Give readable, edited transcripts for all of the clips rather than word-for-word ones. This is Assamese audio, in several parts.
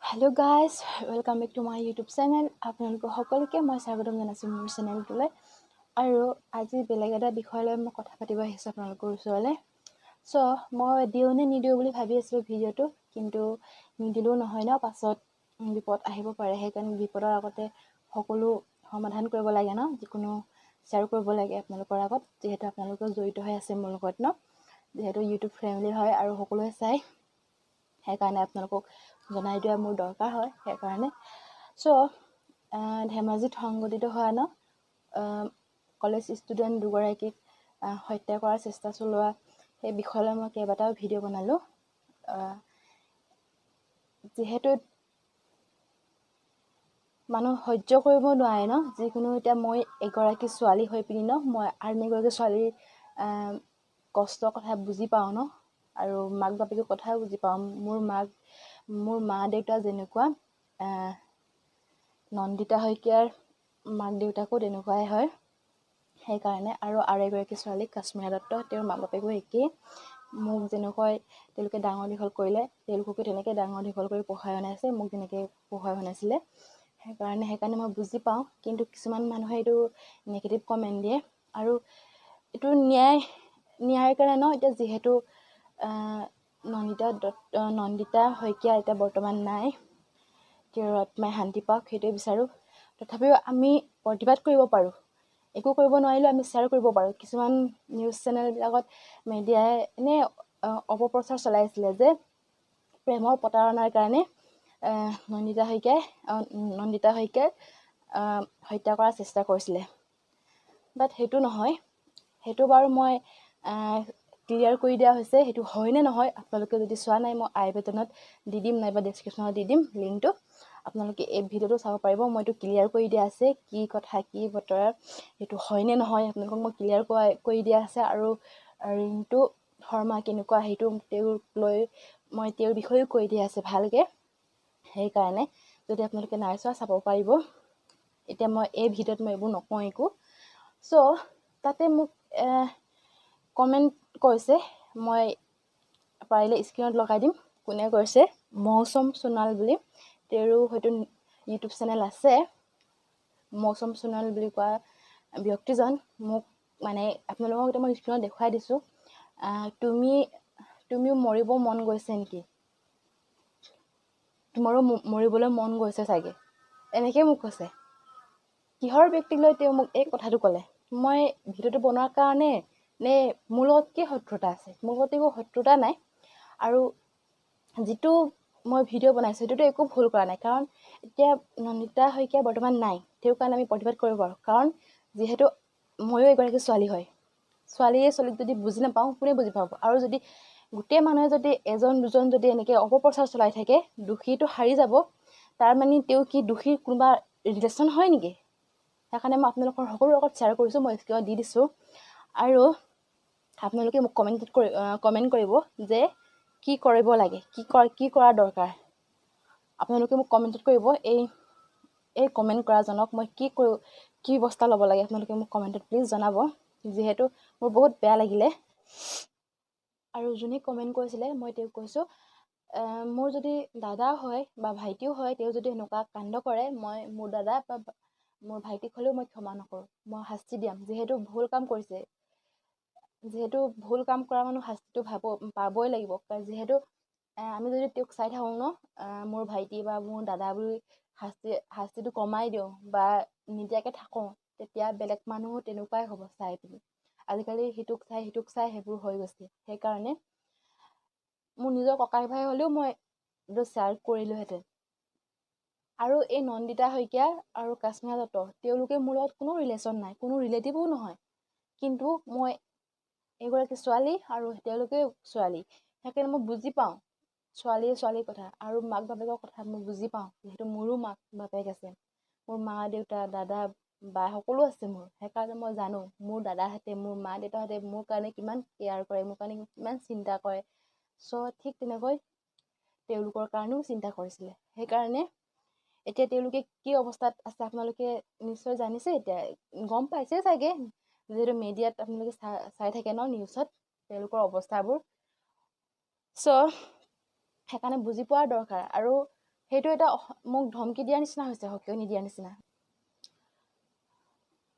Hello guys, welcome back to my YouTube channel. আপোনালোকক সকলোকে মই স্বাগতম জনাইছোঁ মোৰ চেনেলটোলৈ আৰু আজি বেলেগ এটা বিষয় লৈ মই কথা পাতিব আহিছোঁ আপোনালোকৰ ওচৰলৈ। মই দিওঁ নে নিদিওঁ বুলি ভাবি আছিলোঁ ভিডিঅ'টো, কিন্তু নিদিলেও নহয় ন, পাছত বিপদ আহিব পাৰে। সেইকাৰণে বিপদৰ আগতে সকলো সমাধান কৰিব লাগে ন, যিকোনো শ্বেয়াৰ কৰিব লাগে আপোনালোকৰ আগত, যিহেতু আপোনালোকে জড়িত হৈ আছে মোৰ লগত ন, যিহেতু ইউটিউব ফেমিলি হয় আৰু সকলোৱে চায়, সেইকাৰণে আপোনালোকক জনাই দিয়া মোৰ দৰকাৰ হয়। সেইকাৰণে ধেমাজিত সংঘটিত হোৱা ন কলেজ ষ্টুডেণ্ট দুগৰাকীক হত্যা কৰাৰ চেষ্টা চলোৱা সেই বিষয়লৈ মই কেইবাটাও ভিডিঅ' বনালোঁ। যিহেতু মানুহ সহ্য কৰিব নোৱাৰে ন, যিকোনো এতিয়া মই এগৰাকী ছোৱালী হৈ পিনি ন, মই আন এগৰাকী ছোৱালীৰ কষ্টৰ কথা বুজি পাওঁ ন, আৰু মাক বাপেকৰ কথাও বুজি পাওঁ। মোৰ মা দেউতা যেনেকুৱা, নন্দিতা শইকীয়াৰ মাক দেউতাকো তেনেকুৱাই হয়। সেইকাৰণে আৰু এগৰাকী ছোৱালী কাশ্মীৰা দত্ত, তেওঁৰ মাক বাপেকো একেই। মোক যেনেকৈ তেওঁলোকে ডাঙৰ দীঘল কৰিলে, তেওঁলোককো তেনেকৈ ডাঙৰ দীঘল কৰি পঢ়াই অনাইছে, মোক যেনেকৈ পঢ়াই অনাইছিলে। সেইকাৰণে মই বুজি পাওঁ। কিন্তু কিছুমান মানুহে এইটো নিগেটিভ কমেণ্ট দিয়ে, আৰু এইটো ন্যায়ৰ কাৰণে ন। এতিয়া যিহেতু নন্দিতা শইকীয়া এতিয়া বৰ্তমান নাই, তেওঁৰ আত্মাই শান্তি পাওক সেইটোৱে বিচাৰোঁ। তথাপিও আমি প্ৰতিবাদ কৰিব পাৰোঁ, একো কৰিব নোৱাৰিলেও আমি শ্বেয়াৰ কৰিব পাৰোঁ। কিছুমান নিউজ চেনেলবিলাকত মিডিয়াই এনেই অপপ্ৰচাৰ চলাইছিলে যে প্ৰেমৰ প্ৰতাৰণাৰ কাৰণে নন্দিতা শইকীয়াই হত্যা কৰাৰ চেষ্টা কৰিছিলে। বাট সেইটো নহয়, সেইটো বাৰু মই ক্লিয়াৰ কৰি দিয়া হৈছে। সেইটো হয় নে নহয় আপোনালোকে যদি চোৱা নাই, মই আই বাটনত দি দিম, নাইবা ডেছক্ৰিপশ্যনত দি দিম লিংকটো, আপোনালোকে এই ভিডিঅ'টো চাব পাৰিব। মই এইটো ক্লিয়াৰ কৰি দিয়া আছে, কি কথা কি বতৰা, সেইটো হয় নে নহয় আপোনালোকক মই ক্লিয়াৰ কৰি দিয়া আছে। আৰু ৰিণ্টু শৰ্মা কেনেকুৱা, সেইটো মই তেওঁৰ বিষয়েও কৈ দিয়া আছে ভালকৈ। সেইকাৰণে যদি আপোনালোকে নাই চোৱা, চাব পাৰিব। এতিয়া মই এই ভিডিঅ'ত মই এইবোৰ নকওঁ একো। তাতে মোক কমেণ্ট কৰিছে, মই পাৰিলে স্ক্ৰীণত লগাই দিম কোনে কৰিছে। মৌচম সোণাল বুলি, তেওঁৰো হয়তো ইউটিউব চেনেল আছে। মৌচম সোণাল বুলি কোৱা ব্যক্তিজন মোক মানে আপোনালোকক এতিয়া মই স্ক্ৰীণত দেখুৱাই দিছোঁ। তুমিও মৰিব মন গৈছে নেকি, তোমাৰো মৰিবলৈ মন গৈছে চাগে, এনেকৈ মোক কৈছে। কিহৰ ব্যক্তিক লৈ তেওঁ মোক এই কথাটো ক'লে? মই ভিডিঅ'টো বনোৱাৰ কাৰণে নে মোৰ লগত কি শত্ৰুতা আছে? মোৰ লগত একো শত্ৰুতা নাই। আৰু যিটো মই ভিডিঅ' বনাইছোঁ সেইটোতো একো ভুল কৰা নাই, কাৰণ এতিয়া নন্দিতা শইকীয়া বৰ্তমান নাই, তেওঁৰ কাৰণে আমি প্ৰতিবাদ কৰিব পাৰোঁ। কাৰণ যিহেতু ময়ো এগৰাকী ছোৱালী হয়, ছোৱালীক যদি বুজি নাপাওঁ কোনে বুজি পাব? আৰু যদি গোটেই মানুহে যদি এজন দুজন যদি এনেকৈ অপপ্ৰচাৰ চলাই থাকে, দোষীটো হাৰি যাব, তাৰ মানে তেওঁ কি দোষীৰ কোনোবা ৰিলেশ্যন হয় নেকি? সেইকাৰণে মই আপোনালোকৰ সকলোৰে লগত শ্বেয়াৰ কৰিছোঁ, মই স্ক্ৰীণত দি দিছোঁ। আৰু আপোনালোকে মোক কমেণ্ট কৰিব যে কি কৰিব লাগে, কি কৰা দৰকাৰ। আপোনালোকে মোক কমেণ্টত কৰিব, এই কমেণ্ট কৰাজনক মই কি ব্যৱস্থা ল'ব লাগে, আপোনালোকে মোক কমেণ্টত প্লিজ জনাব, যিহেতু মোৰ বহুত বেয়া লাগিলে। আৰু যোনে কমেণ্ট কৰিছিলে মই তেওঁক কৈছোঁ, মোৰ যদি দাদা হয় বা ভাইটিও হয়, তেওঁ যদি এনেকুৱা কাণ্ড কৰে, মই মোৰ দাদা বা মোৰ ভাইটিক হ'লেও মই ক্ষমা নকৰোঁ, মই শাস্তি দিয়াম। যিহেতু ভুল কাম কৰিছে, যিহেতু ভুল কাম কৰা মানুহ শাস্তিটো পাবই লাগিব। যিহেতু আমি যদি তেওঁক চাই থাকোঁ ন, মোৰ ভাইটি বা মোৰ দাদা বুলি শাস্তিটো কমাই দিওঁ বা নিদিয়াকৈ থাকোঁ, তেতিয়া বেলেগ মানুহো তেনেকুৱাই হ'ব চাই পিনি। আজিকালি সিটোক চাই সেইবোৰ হৈ গৈছে। সেইকাৰণে মোৰ নিজৰ ককাই ভাই হ'লেও মই এইটো শ্বেয়াৰ কৰিলোঁহেঁতেন। আৰু এই নন্দিতা শইকীয়া আৰু কাশ্মীৰা দত্ত, তেওঁলোকে মোৰ লগত কোনো ৰিলেশ্যন নাই, কোনো ৰিলেটিভো নহয়। কিন্তু মই এগৰাকী ছোৱালী আৰু তেওঁলোকে ছোৱালী, সেইকাৰণে মই বুজি পাওঁ ছোৱালীৰ কথা আৰু মাক বাপেকৰ কথা মই বুজি পাওঁ। যিহেতু মোৰো মাক বাপেক আছে, মোৰ মা দেউতা দাদা বা সকলো আছে মোৰ। সেইকাৰণে মই জানো মোৰ দাদাহঁতে, মোৰ মা দেউতাহঁতে মোৰ কাৰণে কিমান কেয়াৰ কৰে, মোৰ কাৰণে কিমান চিন্তা কৰে। ঠিক তেনেকৈ তেওঁলোকৰ কাৰণেও চিন্তা কৰিছিলে। সেইকাৰণে এতিয়া তেওঁলোকে কি অৱস্থাত আছে আপোনালোকে নিশ্চয় জানিছে, এতিয়া গম পাইছে চাগে, যিহেতু মিডিয়াত আপোনালোকে চাই থাকে ন, নিউজত তেওঁলোকৰ অৱস্থাবোৰ। সেইকাৰণে বুজি পোৱাৰ দৰকাৰ। আৰু সেইটো এটা মোক ধমকি দিয়াৰ নিচিনা হৈছে, সকিয়নি দিয়াৰ নিচিনা।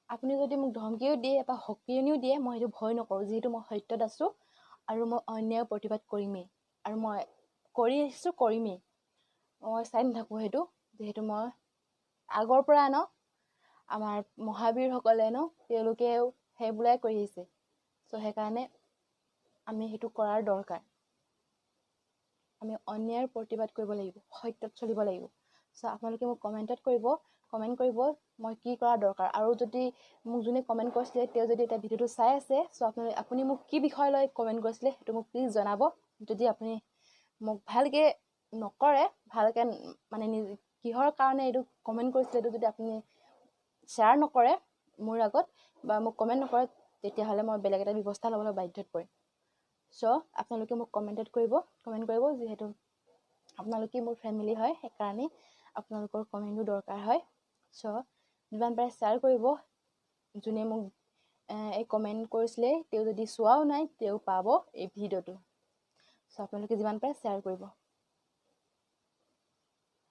আপুনি যদি মোক ধমকিও দিয়ে বা সকিয়নিও দিয়ে, মই সেইটো ভয় নকৰোঁ, যিহেতু মই সত্যত আছোঁ আৰু মই অন্যায়ৰ প্ৰতিবাদ কৰিমেই, আৰু মই কৰি আহিছোঁ, কৰিমেই। মই চাই নাথাকোঁ সেইটো, যিহেতু মই আগৰ পৰা আমাৰ মহাবীৰসকলে তেওঁলোকেও সেইবোৰাই কৰি আহিছে। চ' সেইকাৰণে আমি সেইটো কৰাৰ দৰকাৰ। আমি অন্যায়ৰ প্ৰতিবাদ কৰিব লাগিব, সত্যত চলিব লাগিব। চ' আপোনালোকে মোক কমেণ্ট কৰিব মই কি কৰা দৰকাৰ। আৰু যদি মোক যোনে কমেণ্ট কৰিছিলে, তেওঁ যদি এটা ভিডিঅ'টো চাই আছে, চ' আপুনি মোক কি বিষয় লৈ কমেণ্ট কৰিছিলে সেইটো মোক প্লিজ জনাব। যদি আপুনি মোক ভালকৈ নকৰে, ভালকৈ মানে কিহৰ কাৰণে এইটো কমেণ্ট কৰিছিলে, এইটো যদি আপুনি শ্বেয়াৰ নকৰে মোৰ আগত বা মোক কমেণ্ট নকৰে, তেতিয়াহ'লে মই বেলেগ এটা ব্যৱস্থা ল'বলৈ বাধ্যত পৰিম। চ' আপোনালোকে মোক কমেণ্ট কৰিব, যিহেতু আপোনালোকে মোৰ ফেমিলি হয়, সেইকাৰণে আপোনালোকৰ কমেণ্টো দৰকাৰ হয়। চ' যিমান পাৰে শ্বেয়াৰ কৰিব। যোনে মোক এই কমেণ্ট কৰিছিলে, তেওঁ যদি চোৱাও নাই, তেওঁ পাব এই ভিডিঅ'টো। চ' আপোনালোকে যিমান পাৰে শ্বেয়াৰ কৰিব।